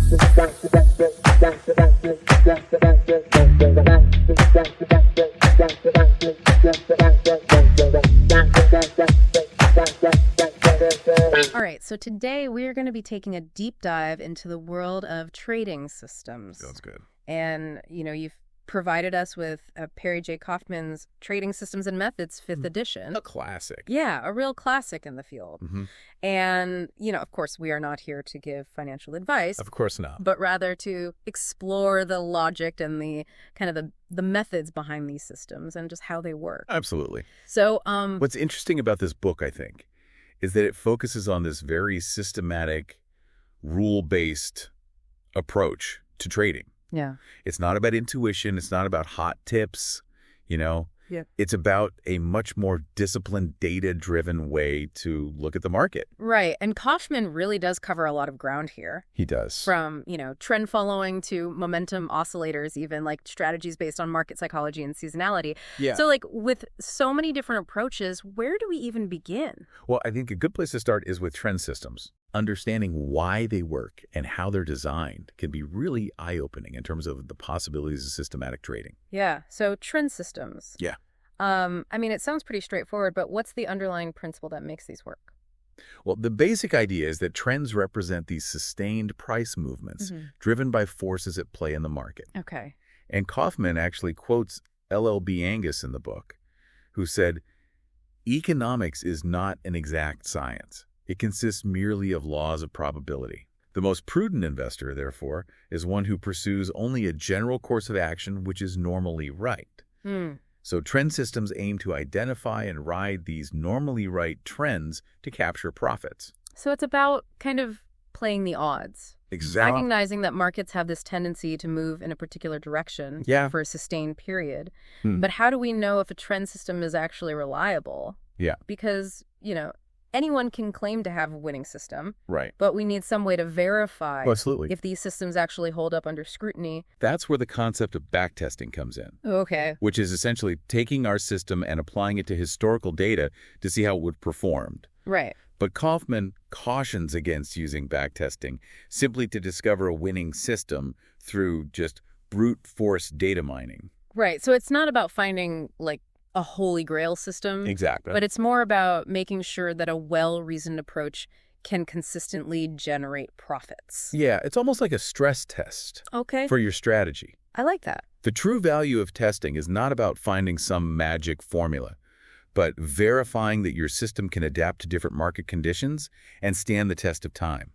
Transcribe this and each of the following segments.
All right, so today we are going to be taking a deep dive into the world of trading systems. Sounds good. And, you've provided us with Perry J. Kaufman's Trading Systems and Methods, 5th edition. A classic. Yeah, a real classic in the field. Mm-hmm. And, of course, we are not here to give financial advice. Of course not. But rather to explore the logic and the kind of the methods behind these systems and just how they work. Absolutely. So, what's interesting about this book, I think, is that it focuses on this very systematic, rule-based approach to trading. Yeah. It's not about intuition. It's not about hot tips, Yeah. It's about a much more disciplined, data-driven way to look at the market. Right. And Kaufman really does cover a lot of ground here. He does. From, trend following to momentum oscillators, even like strategies based on market psychology and seasonality. Yeah. So with so many different approaches, where do we even begin? Well, I think a good place to start is with trend systems. Understanding why they work and how they're designed can be really eye-opening in terms of the possibilities of systematic trading. Yeah. So trend systems. Yeah. It sounds pretty straightforward, but what's the underlying principle that makes these work? Well, the basic idea is that trends represent these sustained price movements driven by forces at play in the market. Okay. And Kaufman actually quotes L.L.B. Angus in the book, who said, "Economics is not an exact science. It consists merely of laws of probability. The most prudent investor, therefore, is one who pursues only a general course of action which is normally right." So trend systems aim to identify and ride these normally right trends to capture profits. So it's about kind of playing the odds. Exactly. Recognizing that markets have this tendency to move in a particular direction for a sustained period. But how do we know if a trend system is actually reliable? Yeah. Because, anyone can claim to have a winning system. Right. But we need some way to verify Absolutely. if these systems actually hold up under scrutiny. That's where the concept of backtesting comes in. Okay. Which is essentially taking our system and applying it to historical data to see how it would performed. Right. But Kaufman cautions against using backtesting simply to discover a winning system through just brute force data mining. Right. So it's not about finding a holy grail system. Exactly. But it's more about making sure that a well-reasoned approach can consistently generate profits. Yeah, it's almost like a stress test for your strategy. I like that. The true value of testing is not about finding some magic formula, but verifying that your system can adapt to different market conditions and stand the test of time.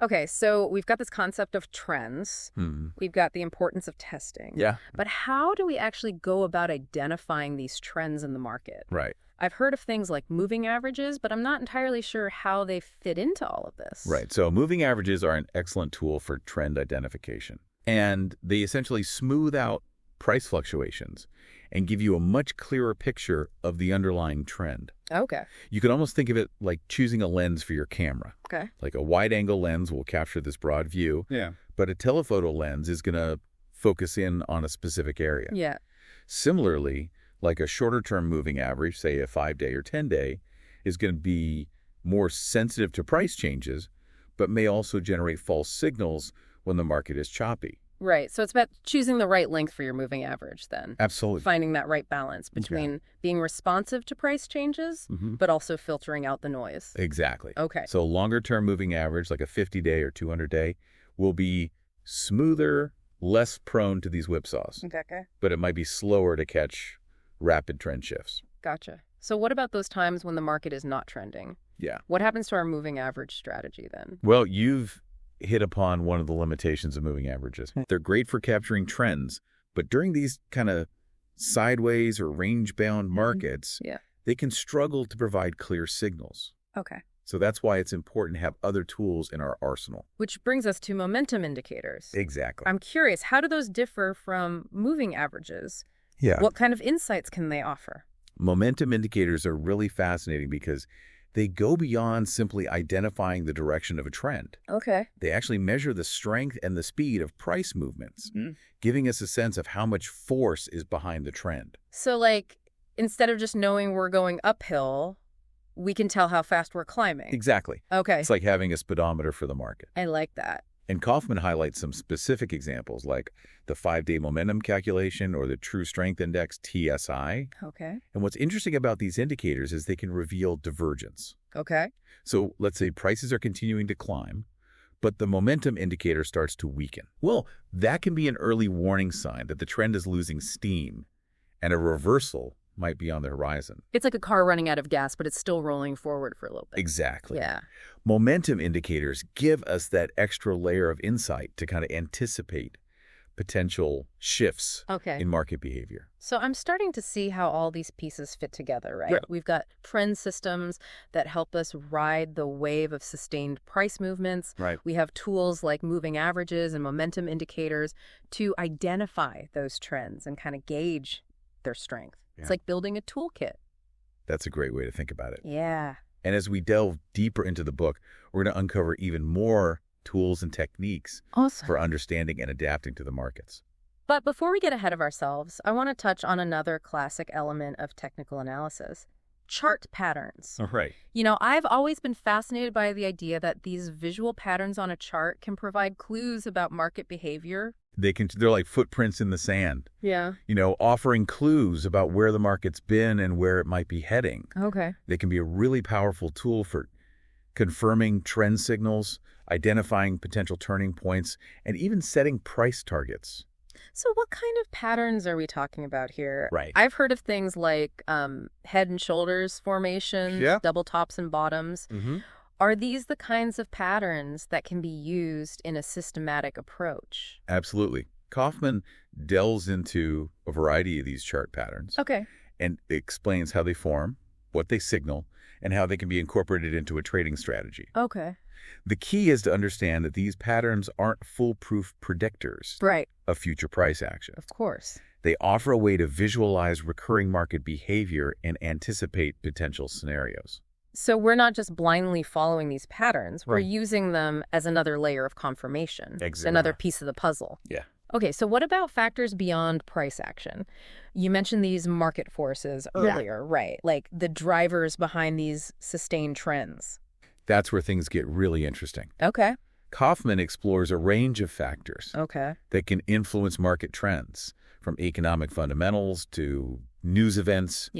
Okay, so we've got this concept of trends. We've got the importance of testing. Yeah. But how do we actually go about identifying these trends in the market? Right. I've heard of things like moving averages, but I'm not entirely sure how they fit into all of this. Right. So moving averages are an excellent tool for trend identification. And they essentially smooth out price fluctuations and give you a much clearer picture of the underlying trend. Okay. You can almost think of it like choosing a lens for your camera. Okay. Like a wide-angle lens will capture this broad view. Yeah. But a telephoto lens is going to focus in on a specific area. Yeah. Similarly, like a shorter-term moving average, say a 5-day or 10-day, is going to be more sensitive to price changes, but may also generate false signals when the market is choppy. Right. So it's about choosing the right length for your moving average then. Absolutely. Finding that right balance between being responsive to price changes, but also filtering out the noise. Exactly. Okay. So longer-term moving average, like a 50-day or 200-day, will be smoother, less prone to these whipsaws. Okay. But it might be slower to catch rapid trend shifts. Gotcha. So what about those times when the market is not trending? Yeah. What happens to our moving average strategy then? Well, you've hit upon one of the limitations of moving averages. They're great for capturing trends, but during these kind of sideways or range-bound markets, they can struggle to provide clear signals. Okay. So that's why it's important to have other tools in our arsenal. Which brings us to momentum indicators. Exactly. I'm curious, how do those differ from moving averages? Yeah. What kind of insights can they offer? Momentum indicators are really fascinating because they go beyond simply identifying the direction of a trend. Okay. They actually measure the strength and the speed of price movements, giving us a sense of how much force is behind the trend. So, instead of just knowing we're going uphill, we can tell how fast we're climbing. Exactly. Okay. It's like having a speedometer for the market. I like that. And Kaufman highlights some specific examples like the 5-day momentum calculation or the true strength index, TSI. Okay. And what's interesting about these indicators is they can reveal divergence. Okay. So let's say prices are continuing to climb, but the momentum indicator starts to weaken. Well, that can be an early warning sign that the trend is losing steam and a reversal might be on the horizon. It's like a car running out of gas, but it's still rolling forward for a little bit. Exactly. Yeah. Momentum indicators give us that extra layer of insight to kind of anticipate potential shifts in market behavior. So I'm starting to see how all these pieces fit together, right? Yeah. We've got trend systems that help us ride the wave of sustained price movements. Right. We have tools like moving averages and momentum indicators to identify those trends and kind of gauge their strength. Yeah. It's like building a toolkit. That's a great way to think about it. Yeah. And as we delve deeper into the book, we're going to uncover even more tools and techniques for understanding and adapting to the markets. But before we get ahead of ourselves, I want to touch on another classic element of technical analysis: chart patterns. All right. You know, I've always been fascinated by the idea that these visual patterns on a chart can provide clues about market behavior. They're like footprints in the sand. Yeah. You know, offering clues about where the market's been and where it might be heading. Okay. They can be a really powerful tool for confirming trend signals, identifying potential turning points, and even setting price targets. So what kind of patterns are we talking about here? Right. I've heard of things like head and shoulders formations, double tops and bottoms. Mm-hmm. Are these the kinds of patterns that can be used in a systematic approach? Absolutely. Kaufman delves into a variety of these chart patterns. Okay. And explains how they form, what they signal, and how they can be incorporated into a trading strategy. Okay. The key is to understand that these patterns aren't foolproof predictors of future price action. Of course. They offer a way to visualize recurring market behavior and anticipate potential scenarios. So we're not just blindly following these patterns. We're using them as another layer of confirmation. Exactly. Another piece of the puzzle. Yeah. Okay, so what about factors beyond price action? You mentioned these market forces earlier, right? Like the drivers behind these sustained trends. That's where things get really interesting. Okay. Kaufman explores a range of factors that can influence market trends, from economic fundamentals to news events,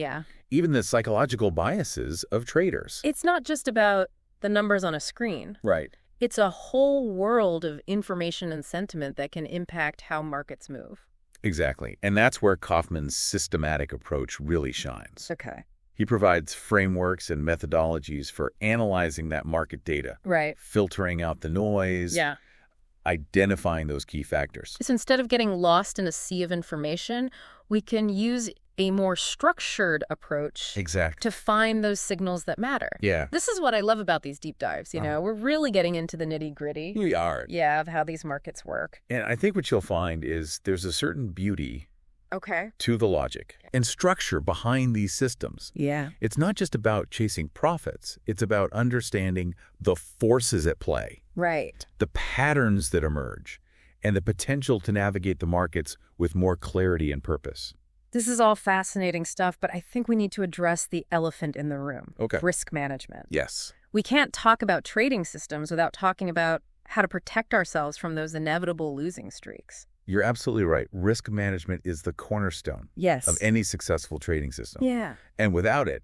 even the psychological biases of traders. It's not just about the numbers on a screen. Right. It's a whole world of information and sentiment that can impact how markets move. Exactly. And that's where Kaufman's systematic approach really shines. Okay. He provides frameworks and methodologies for analyzing that market data. Right. Filtering out the noise. Yeah. Identifying those key factors. So instead of getting lost in a sea of information, we can use a more structured approach to find those signals that matter. Yeah. This is what I love about these deep dives, you know. We're really getting into the nitty-gritty. We are. Yeah, of how these markets work. And I think what you'll find is there's a certain beauty to the logic and structure behind these systems. Yeah. It's not just about chasing profits. It's about understanding the forces at play. Right. The patterns that emerge and the potential to navigate the markets with more clarity and purpose. This is all fascinating stuff, but I think we need to address the elephant in the room. Okay. Risk management. Yes. We can't talk about trading systems without talking about how to protect ourselves from those inevitable losing streaks. You're absolutely right. Risk management is the cornerstone of any successful trading system. Yeah. And without it,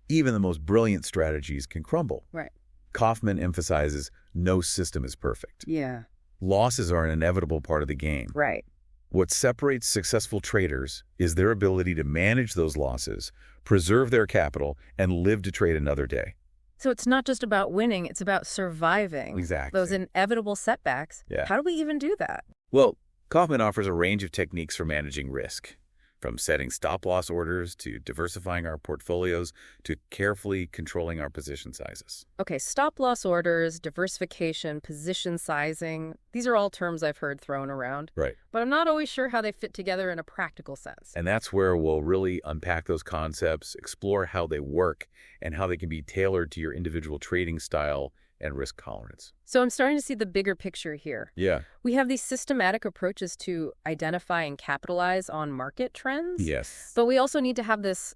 even the most brilliant strategies can crumble. Right. Kaufman emphasizes no system is perfect. Yeah. Losses are an inevitable part of the game. Right. What separates successful traders is their ability to manage those losses, preserve their capital, and live to trade another day. So it's not just about winning, it's about surviving those inevitable setbacks. Yeah. How do we even do that? Well, Kaufman offers a range of techniques for managing risk, from setting stop-loss orders to diversifying our portfolios to carefully controlling our position sizes. Okay, stop-loss orders, diversification, position sizing, these are all terms I've heard thrown around. Right. But I'm not always sure how they fit together in a practical sense. And that's where we'll really unpack those concepts, explore how they work, and how they can be tailored to your individual trading style and risk tolerance. So I'm starting to see the bigger picture here. Yeah. We have these systematic approaches to identify and capitalize on market trends. Yes. But we also need to have this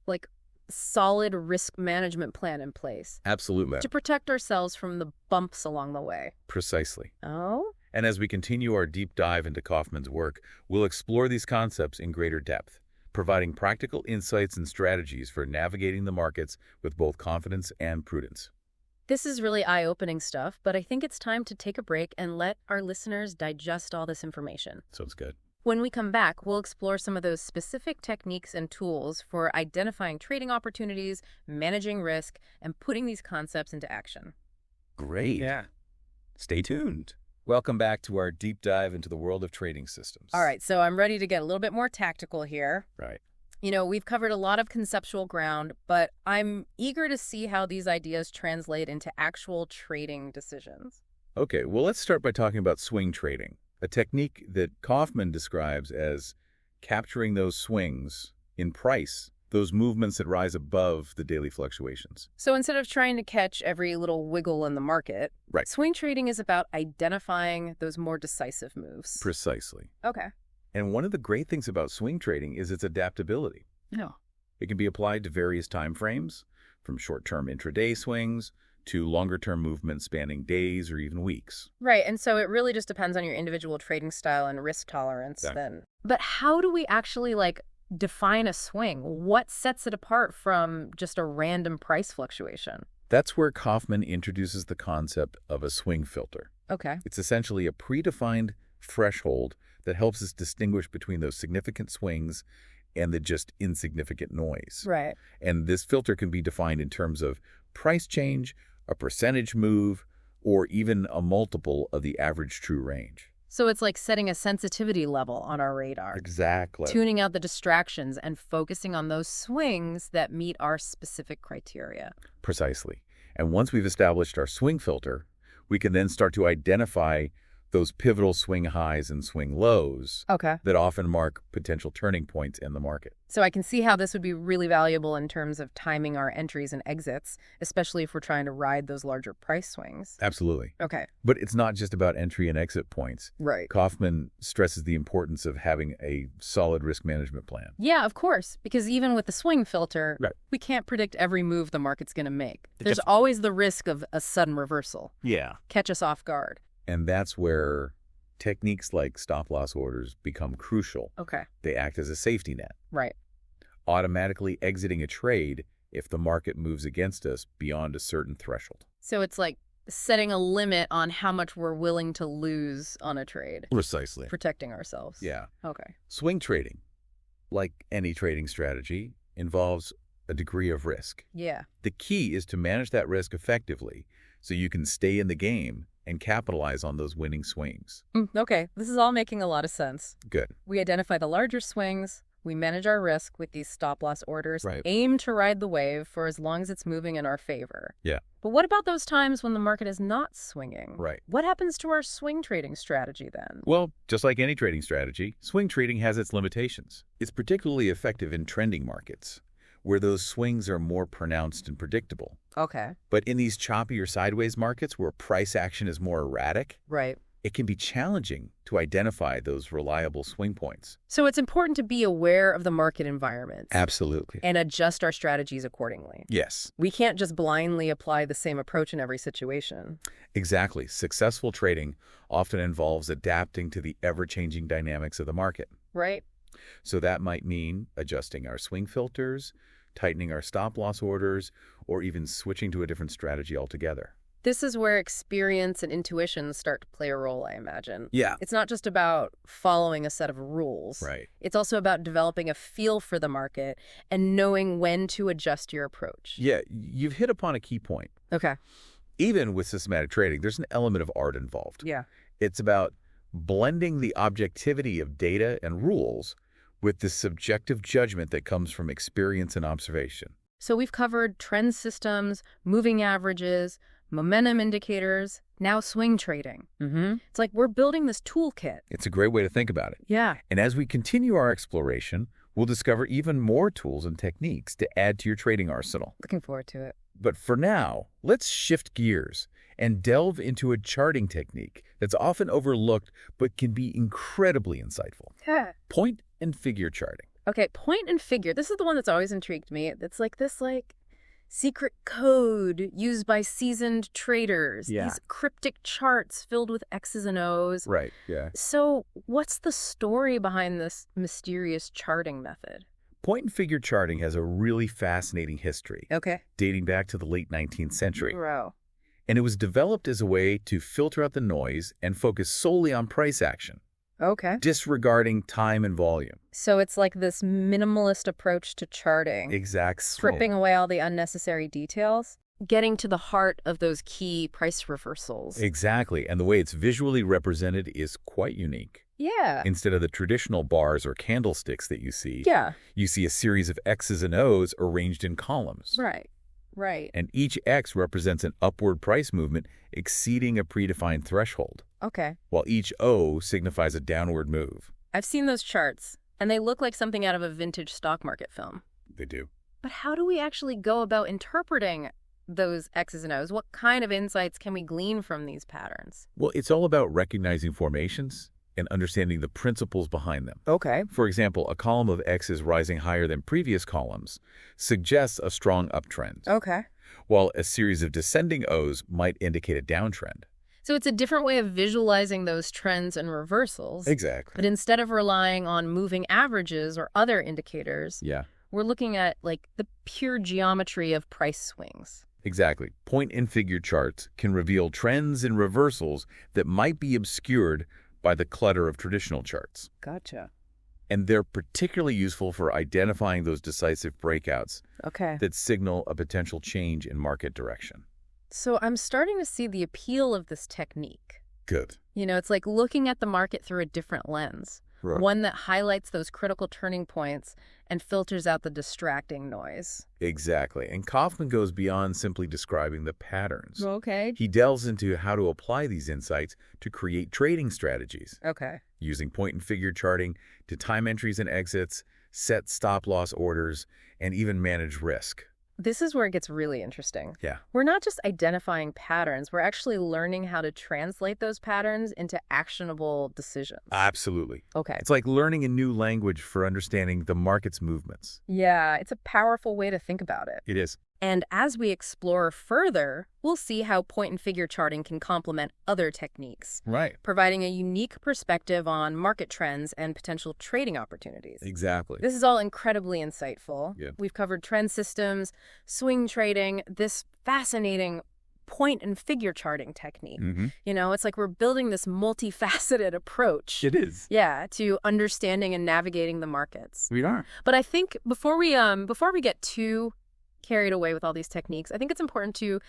solid risk management plan in place. Absolutely. To protect ourselves from the bumps along the way. Precisely. Oh? And as we continue our deep dive into Kaufman's work, we'll explore these concepts in greater depth, providing practical insights and strategies for navigating the markets with both confidence and prudence. This is really eye-opening stuff, but I think it's time to take a break and let our listeners digest all this information. Sounds good. When we come back, we'll explore some of those specific techniques and tools for identifying trading opportunities, managing risk, and putting these concepts into action. Great. Yeah. Stay tuned. Welcome back to our deep dive into the world of trading systems. All right, so I'm ready to get a little bit more tactical here. Right. You know, we've covered a lot of conceptual ground, but I'm eager to see how these ideas translate into actual trading decisions. Okay, well, let's start by talking about swing trading, a technique that Kaufman describes as capturing those swings in price, those movements that rise above the daily fluctuations. So instead of trying to catch every little wiggle in the market, Right. Swing trading is about identifying those more decisive moves. Precisely. Okay. And one of the great things about swing trading is its adaptability. Yeah. It can be applied to various time frames, from short-term intraday swings to longer-term movements spanning days or even weeks. Right, and so it really just depends on your individual trading style and risk tolerance then. But how do we actually, define a swing? What sets it apart from just a random price fluctuation? That's where Kaufman introduces the concept of a swing filter. Okay. It's essentially a predefined threshold that helps us distinguish between those significant swings and the just insignificant noise. Right. And this filter can be defined in terms of price change, a percentage move, or even a multiple of the average true range. So it's like setting a sensitivity level on our radar. Exactly. Tuning out the distractions and focusing on those swings that meet our specific criteria. Precisely. And once we've established our swing filter, we can then start to identify those pivotal swing highs and swing lows Okay. that often mark potential turning points in the market. So I can see how this would be really valuable in terms of timing our entries and exits, especially if we're trying to ride those larger price swings. Absolutely. Okay. But it's not just about entry and exit points. Right. Kaufman stresses the importance of having a solid risk management plan. Yeah, of course, because even with the swing filter, Right. we can't predict every move the market's going to make. It There's just- always the risk of a sudden reversal. Yeah. Catch us off guard. And that's where techniques like stop-loss orders become crucial. Okay. They act as a safety net, Right. automatically exiting a trade if the market moves against us beyond a certain threshold. So it's like setting a limit on how much we're willing to lose on a trade, Precisely. protecting ourselves. Yeah. Okay. Swing trading, like any trading strategy, involves a degree of risk. Yeah. The key is to manage that risk effectively so you can stay in the game and capitalize on those winning swings. Okay. This is all making a lot of sense. Good. We identify the larger swings. We manage our risk with these stop-loss orders, Right. aim to ride the wave for as long as it's moving in our favor. Yeah. But what about those times when the market is not swinging? Right. What happens to our swing trading strategy then? Well, just like any trading strategy, swing trading has its limitations. It's particularly effective in trending markets, where those swings are more pronounced and predictable. Okay. But in these choppy or sideways markets where price action is more erratic, Right. it can be challenging to identify those reliable swing points. So it's important to be aware of the market environment Absolutely. and adjust our strategies accordingly. Yes, We can't just blindly apply the same approach in every situation. exactly. Successful trading often involves adapting to the ever-changing dynamics of the market. Right? So that might mean adjusting our swing filters, tightening our stop-loss orders, or even switching to a different strategy altogether. This is where experience and intuition start to play a role, I imagine. Yeah. It's not just about following a set of rules. Right. It's also about developing a feel for the market and knowing when to adjust your approach. Yeah, you've hit upon a key point. Okay. Even with systematic trading, there's an element of art involved. Yeah. It's about blending the objectivity of data and rules with the subjective judgment that comes from experience and observation. So we've covered trend systems, moving averages, momentum indicators, now swing trading. It's like we're building this toolkit. It's a great way to think about it. Yeah. And as we continue our exploration, we'll discover even more tools and techniques to add to your trading arsenal. Looking forward to it. But for now, let's shift gears and delve into a charting technique that's often overlooked but can be incredibly insightful. Yeah. Point and figure charting. Okay, point and figure. This is the one that's always intrigued me. It's like this, secret code used by seasoned traders. Yeah. These cryptic charts filled with X's and O's. Right, yeah. So what's the story behind this mysterious charting method? Point and figure charting has a really fascinating history, Okay. dating back to the late 19th century. Bro. And it was developed as a way to filter out the noise and focus solely on price action, Okay. disregarding time and volume. So it's like this minimalist approach to charting. Exactly. Stripping away all the unnecessary details, getting to the heart of those key price reversals. Exactly. And the way it's visually represented is quite unique. Yeah. Instead of the traditional bars or candlesticks that you see, Yeah. you see a series of X's and O's arranged in columns. Right. Right. And each X represents an upward price movement exceeding a predefined threshold, Okay. while each O signifies a downward move. I've seen those charts, and they look like something out of a vintage stock market film. They do. But how do we actually go about interpreting those X's and O's? What kind of insights can we glean from these patterns? Well, it's all about recognizing formations and understanding the principles behind them. Okay. For example, a column of X's rising higher than previous columns suggests a strong uptrend, Okay. while a series of descending O's might indicate a downtrend. So it's a different way of visualizing those trends and reversals. Exactly. But instead of relying on moving averages or other indicators, Yeah, we're looking at like the pure geometry of price swings. exactly. Point and figure charts can reveal trends and reversals that might be obscured by the clutter of traditional charts. Gotcha. And they're particularly useful for identifying those decisive breakouts Okay. that signal a potential change in market direction. So I'm starting to see the appeal of this technique. Good. You know, it's like looking at the market through a different lens, Right. one that highlights those critical turning points and filters out the distracting noise. Exactly. And Kaufman goes beyond simply describing the patterns. Okay. He delves into how to apply these insights to create trading strategies, Okay. using point and figure charting to time entries and exits, set stop-loss orders, and even manage risk. This is where it gets really interesting. Yeah. We're not just identifying patterns, we're actually learning how to translate those patterns into actionable decisions. Absolutely. Okay. It's like learning a new language for understanding the market's movements. Yeah, it's a powerful way to think about it. It is. And as we explore further, we'll see how point and figure charting can complement other techniques, Right. providing a unique perspective on market trends and potential trading opportunities. Exactly. This is all incredibly insightful. Yeah. We've covered trend systems, swing trading, this fascinating point and figure charting technique. Mm-hmm. You know, it's like we're building this multifaceted approach. It is. Yeah, to understanding and navigating the markets. We are. But I think before we get too carried away with all these techniques, I think it's important to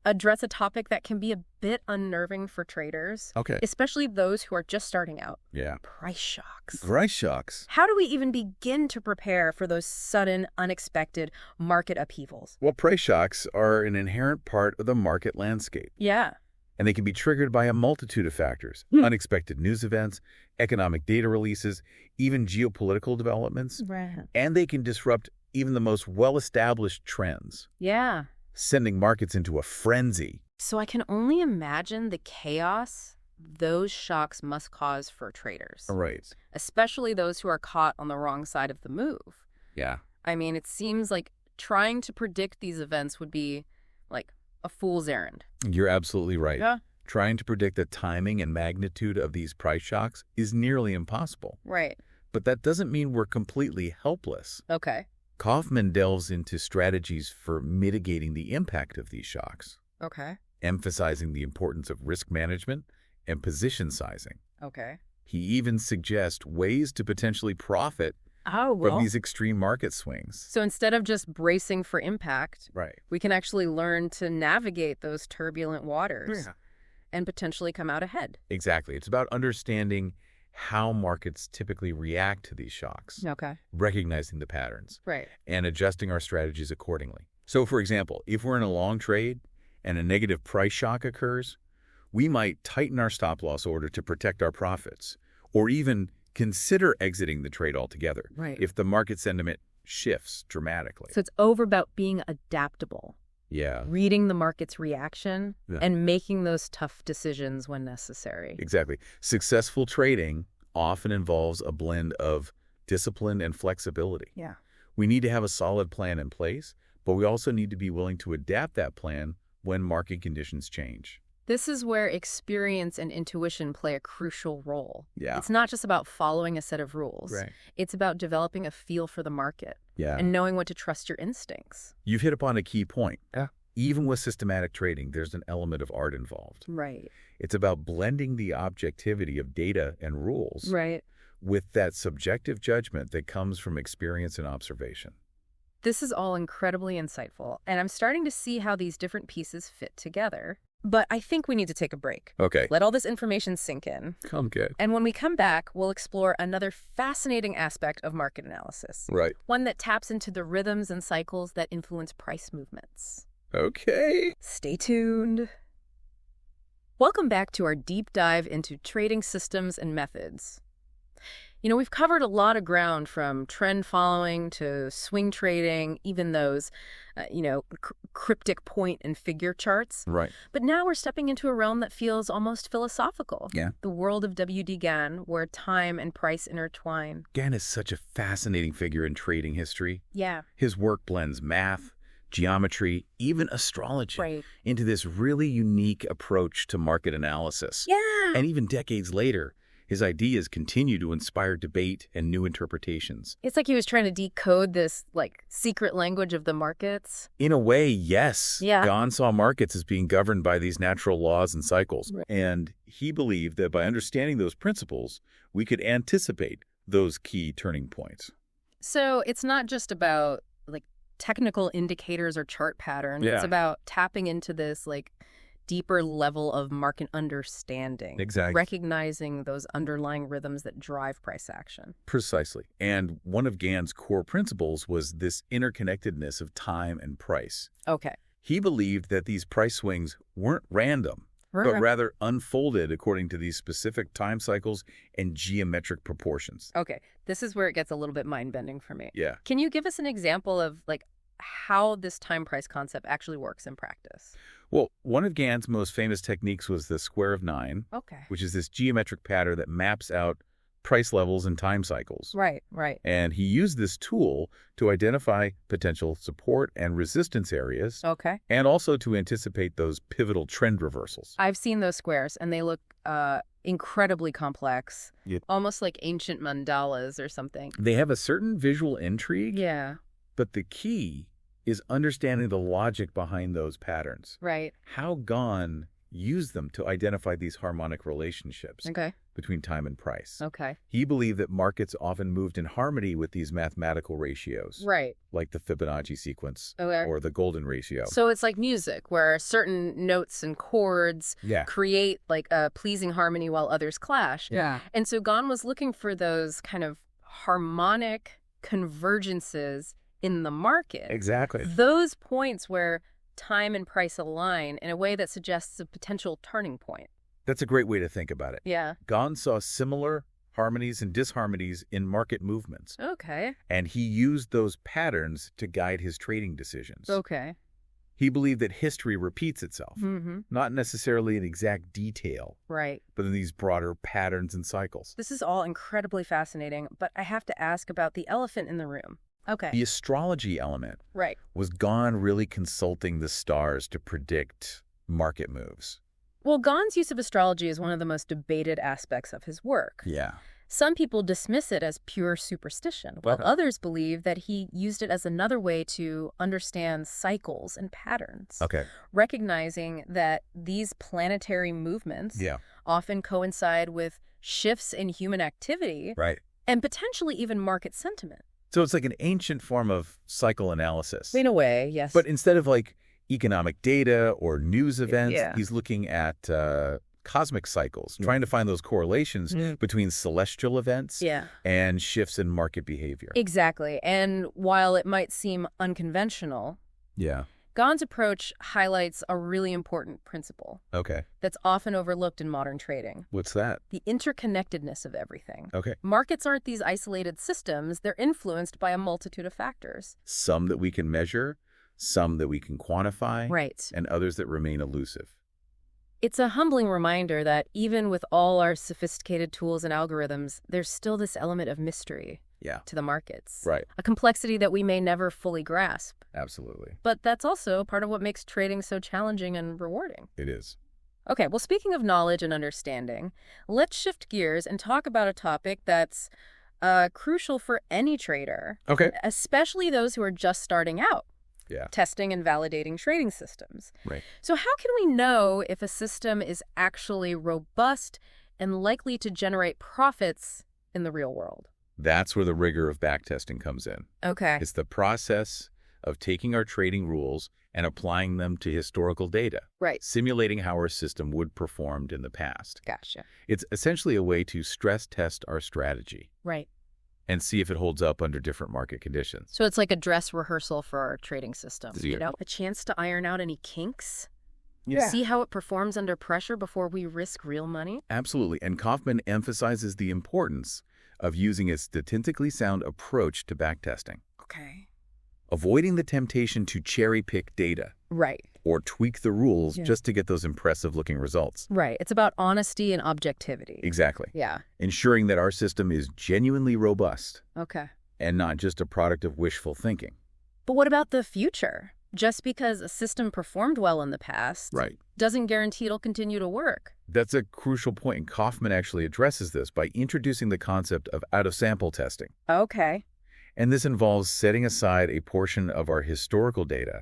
address a topic that can be a bit unnerving for traders, Okay. especially those who are just starting out. Yeah. Price shocks. Price shocks. How do we even begin to prepare for those sudden, unexpected market upheavals? Well, price shocks are an inherent part of the market landscape, Yeah. and they can be triggered by a multitude of factors, unexpected news events, economic data releases, even geopolitical developments, Right. and they can disrupt even the most well-established trends, Yeah. sending markets into a frenzy. So I can only imagine the chaos those shocks must cause for traders, Right. especially those who are caught on the wrong side of the move. Yeah. I mean, it seems like trying to predict these events would be like a fool's errand. You're absolutely right. Yeah. Trying to predict the timing and magnitude of these price shocks is nearly impossible. Right. But that doesn't mean we're completely helpless. Okay. Kaufman delves into strategies for mitigating the impact of these shocks, Okay. emphasizing the importance of risk management and position sizing. Okay. He even suggests ways to potentially profit Oh, from these extreme market swings. So instead of just bracing for impact, Right. we can actually learn to navigate those turbulent waters Yeah. and potentially come out ahead. Exactly. It's about understanding how markets typically react to these shocks, Okay. recognizing the patterns, Right. and adjusting our strategies accordingly. So, for example, if we're in a long trade and a negative price shock occurs, we might tighten our stop-loss order to protect our profits, or even consider exiting the trade altogether Right. if the market sentiment shifts dramatically. So it's over about being adaptable, Yeah, reading the market's reaction, Yeah. and making those tough decisions when necessary. exactly. Successful trading often involves a blend of discipline and flexibility. Yeah. We need to have a solid plan in place, but we also need to be willing to adapt that plan when market conditions change. This is where experience and intuition play a crucial role. Yeah. It's not just about following a set of rules. Right. It's about developing a feel for the market Yeah. and knowing when to trust your instincts. You've hit upon a key point. Yeah. Even with systematic trading, there's an element of art involved. Right. It's about blending the objectivity of data and rules Right. with that subjective judgment that comes from experience and observation. This is all incredibly insightful, and I'm starting to see how these different pieces fit together. But I think we need to take a break. Okay. Let all this information sink in. Come good. And when we come back, we'll explore another fascinating aspect of market analysis. Right. One that taps into the rhythms and cycles that influence price movements. Okay. Stay tuned. Welcome back to our deep dive into trading systems and methods. We've covered a lot of ground from trend following to swing trading, even those, cryptic point and figure charts. Right. But now we're stepping into a realm that feels almost philosophical. Yeah. The world of W.D. Gann, where time and price intertwine. Gann is such a fascinating figure in trading history. Yeah. His work blends math, geometry, even astrology into this really unique approach to market analysis. Yeah. And even decades later, his ideas continue to inspire debate and new interpretations. It's like he was trying to decode this, secret language of the markets. In a way, yes. Yeah. Gann saw markets as being governed by these natural laws and cycles. Right. And he believed that by understanding those principles, we could anticipate those key turning points. So it's not just about, technical indicators or chart patterns. Yeah. It's about tapping into this, deeper level of market understanding. Exactly. Recognizing those underlying rhythms that drive price action. Precisely. And one of Gann's core principles was this interconnectedness of time and price. Okay. He believed that these price swings weren't random, but rather unfolded according to these specific time cycles and geometric proportions. Okay. This is where it gets a little bit mind-bending for me. Yeah. Can you give us an example of, how this time price concept actually works in practice? Well, one of Gann's most famous techniques was the square of 9, Okay. which is this geometric pattern that maps out price levels and time cycles. Right. And he used this tool to identify potential support and resistance areas, Okay. and also to anticipate those pivotal trend reversals. I've seen those squares, and they look incredibly complex, Yeah. almost like ancient mandalas or something. They have a certain visual intrigue, Yeah. but the key is understanding the logic behind those patterns. Right. How Gann used them to identify these harmonic relationships Okay. between time and price. Okay. He believed that markets often moved in harmony with these mathematical ratios, Right. like the Fibonacci sequence Okay. or the golden ratio. So it's like music, where certain notes and chords Yeah. create a pleasing harmony while others clash. Yeah. And so Gann was looking for those kind of harmonic convergences in the market. Exactly. Those points where time and price align in a way that suggests a potential turning point. That's a great way to think about it. Yeah. Gann saw similar harmonies and disharmonies in market movements, Okay. and he used those patterns to guide his trading decisions. Okay. He believed that history repeats itself, Mm-hmm. not necessarily in exact detail, Right. but in these broader patterns and cycles. This is all incredibly fascinating, but I have to ask about the elephant in the room. Okay. The astrology element Right. was Gann really consulting the stars to predict market moves. Well, Gann's use of astrology is one of the most debated aspects of his work. Yeah. Some people dismiss it as pure superstition, while others believe that he used it as another way to understand cycles and patterns, Okay. recognizing that these planetary movements Yeah. often coincide with shifts in human activity Right. and potentially even market sentiment. So it's like an ancient form of cycle analysis. In a way, yes. But instead of economic data or news events, Yeah. he's looking at cosmic cycles, trying to find those correlations between celestial events yeah. and shifts in market behavior. Exactly. And while it might seem unconventional, Yeah. Gann's approach highlights a really important principle Okay. that's often overlooked in modern trading: What's that? the interconnectedness of everything. Okay. Markets aren't these isolated systems. They're influenced by a multitude of factors. Some that we can measure, some that we can quantify, Right. and others that remain elusive. It's a humbling reminder that even with all our sophisticated tools and algorithms, there's still this element of mystery. to the markets. Right. A complexity that we may never fully grasp. Absolutely. But that's also part of what makes trading so challenging and rewarding. It is. Okay, well, speaking of knowledge and understanding, let's shift gears and talk about a topic that's crucial for any trader. Okay. Especially those who are just starting out. Yeah. Testing and validating trading systems. Right. So how can we know if a system is actually robust and likely to generate profits in the real world? That's where the rigor of backtesting comes in. Okay. It's the process of taking our trading rules and applying them to historical data. Right. Simulating how our system would performed in the past. Gotcha. It's essentially a way to stress test our strategy. Right. And see if it holds up under different market conditions. So it's like a dress rehearsal for our trading system, Yeah. you know? A chance to iron out any kinks? Yeah. See how it performs under pressure before we risk real money? Absolutely. And Kaufman emphasizes the importance of using a statistically sound approach to backtesting. Okay. Avoiding the temptation to cherry-pick data. Right. Or tweak the rules just to get those impressive-looking results. Right. It's about honesty and objectivity. Exactly. Yeah. Ensuring that our system is genuinely robust. Okay. And not just a product of wishful thinking. But what about the future? Just because a system performed well in the past doesn't guarantee it'll continue to work. That's a crucial point, and Kaufman actually addresses this by introducing the concept of out-of-sample testing. Okay. And this involves setting aside a portion of our historical data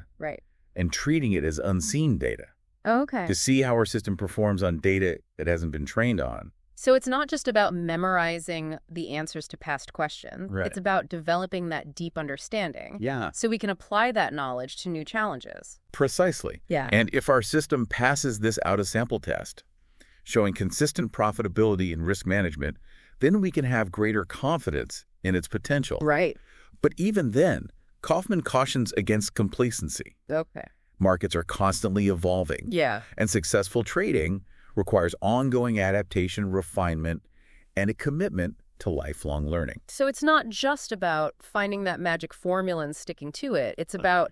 and treating it as unseen data Okay. to see how our system performs on data it hasn't been trained on. So it's not just about memorizing the answers to past questions. Right. It's about developing that deep understanding. Yeah. So we can apply that knowledge to new challenges. Precisely. Yeah. And if our system passes this out-of-sample test, showing consistent profitability and risk management, then we can have greater confidence in its potential. Right. But even then, Kaufman cautions against complacency. Okay. Markets are constantly evolving. Yeah. And successful trading requires ongoing adaptation, refinement, and a commitment to lifelong learning. So it's not just about finding that magic formula and sticking to it. It's about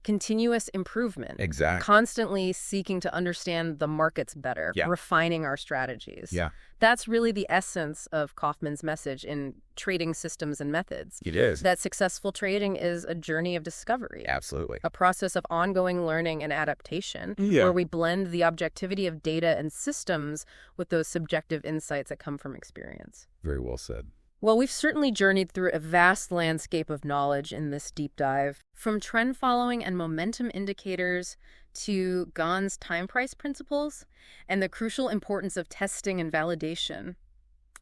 continuous improvement. Exactly. Constantly seeking to understand the markets better, refining our strategies. Yeah. That's really the essence of Kaufman's message in Trading Systems and Methods. It is. That successful trading is a journey of discovery. Absolutely. A process of ongoing learning and adaptation where we blend the objectivity of data and systems with those subjective insights that come from experience. Very well said. Well, we've certainly journeyed through a vast landscape of knowledge in this deep dive, from trend following and momentum indicators to Gahn's time price principles and the crucial importance of testing and validation.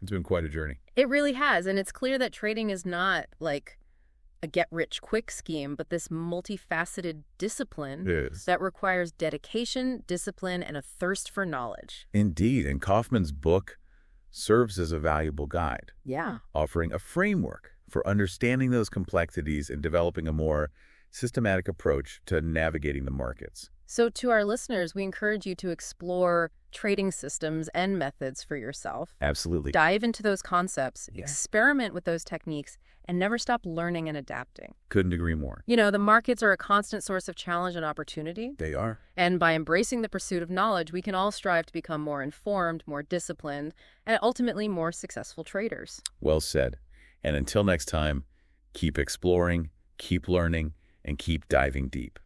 It's been quite a journey. It really has, and it's clear that trading is not like a get-rich-quick scheme, but this multifaceted discipline that requires dedication, discipline, and a thirst for knowledge. Indeed, and Kaufman's book serves as a valuable guide. Yeah. Offering a framework for understanding those complexities and developing a more systematic approach to navigating the markets. So to our listeners, we encourage you to explore trading systems and methods for yourself. Absolutely. Dive into those concepts, experiment with those techniques, and never stop learning and adapting. Couldn't agree more. You know, the markets are a constant source of challenge and opportunity. They are. And by embracing the pursuit of knowledge, we can all strive to become more informed, more disciplined, and ultimately more successful traders. Well said. And until next time, keep exploring, keep learning, and keep diving deep.